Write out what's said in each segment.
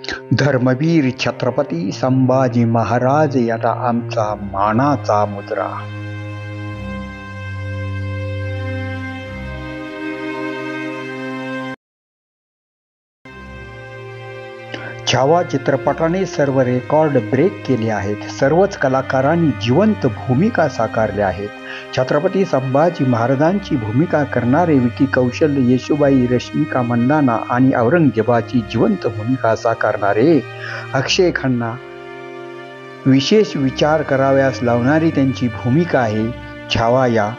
धर्मवीर छत्रपती संभाजी महाराज याला आमचा मानाचा मुजरा. छावा चित्रपटाने सर्व रेकॉर्ड ब्रेक केले आहेत. सर्वच कलाकारांनी जिवंत भूमिका साकारल्या आहेत. छत्रपती संभाजी महाराजांची भूमिका करणारे विकी कौशल, येशूबाई, रश्मिका मंदाना आणि औरंगजेबाची जिवंत भूमिका साकारणारे अक्षय खन्ना विशेष विचार करावयास लावणारी त्यांची भूमिका आहे. छावा या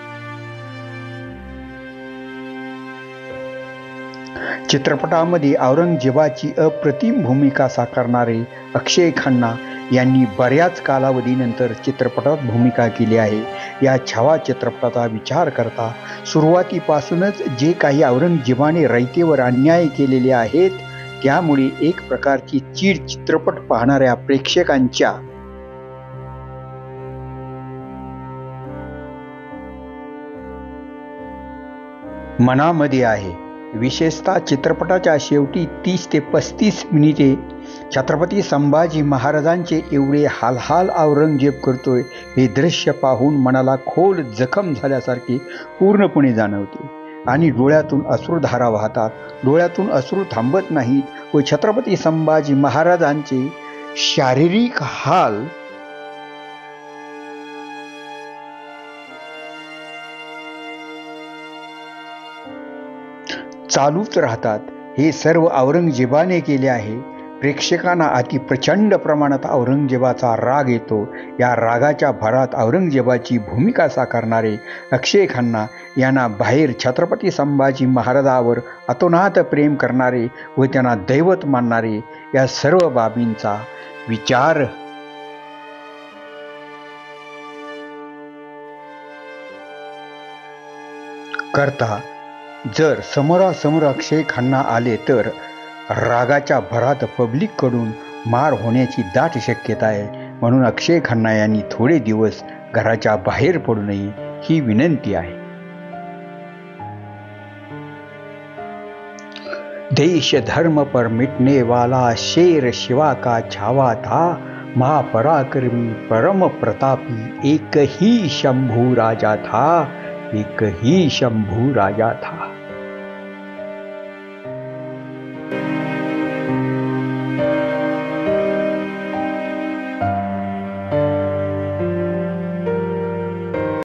चित्रपटामध्ये औरंगजेबाची अप्रतिम भूमिका साकारणारे अक्षय खन्ना यांनी बऱ्याच कालावधीनंतर चित्रपटात भूमिका केली आहे. या छावा चित्रपटाचा विचार करता सुरुवातीपासूनच जे काही औरंगजेबाने रयतेवर अन्याय केलेले आहेत त्यामुळे एक प्रकारची चीड चित्रपट पाहणाऱ्या प्रेक्षकांच्या मनामध्ये आहे. विशेषतः चित्रपटाच्या शेवटी 30 ते 35 मिनिटे छत्रपती संभाजी महाराजांचे एवढे हालहाल औरंगजेब करतोय हे दृश्य पाहून मनाला खोल जखम झाल्यासारखे पूर्णपणे जाणवते आणि डोळ्यातून अश्रुधारा वाहतात. डोळ्यातून अश्रू थांबत नाहीत व छत्रपती संभाजी महाराजांचे शारीरिक हाल चालूच राहतात. हे सर्व औरंगजेबाने केले आहे. प्रेक्षकांना अति प्रचंड प्रमाणात औरंगजेबाचा राग येतो. या रागाच्या भरात औरंगजेबाची भूमिका साकारणारे अक्षय खन्ना यांना बाहेर छत्रपती संभाजी महाराजावर अतोनात प्रेम करणारे व त्यांना दैवत मानणारे या सर्व बाबींचा विचार करता जर समोरासमोर अक्षय खन्ना आले तर रागाच्या भरात पब्लिककडून मार होण्याची दाट शक्यता आहे. म्हणून अक्षय खन्ना यांनी थोडे दिवस घराच्या बाहेर पडू नये ही विनंती आहे. देश धर्म पर मिटने वाला शेर शिवा का छावा था, महापराक्रमी परम प्रतापी एक ही शंभू राजा था, एक ही शंभू राजा था.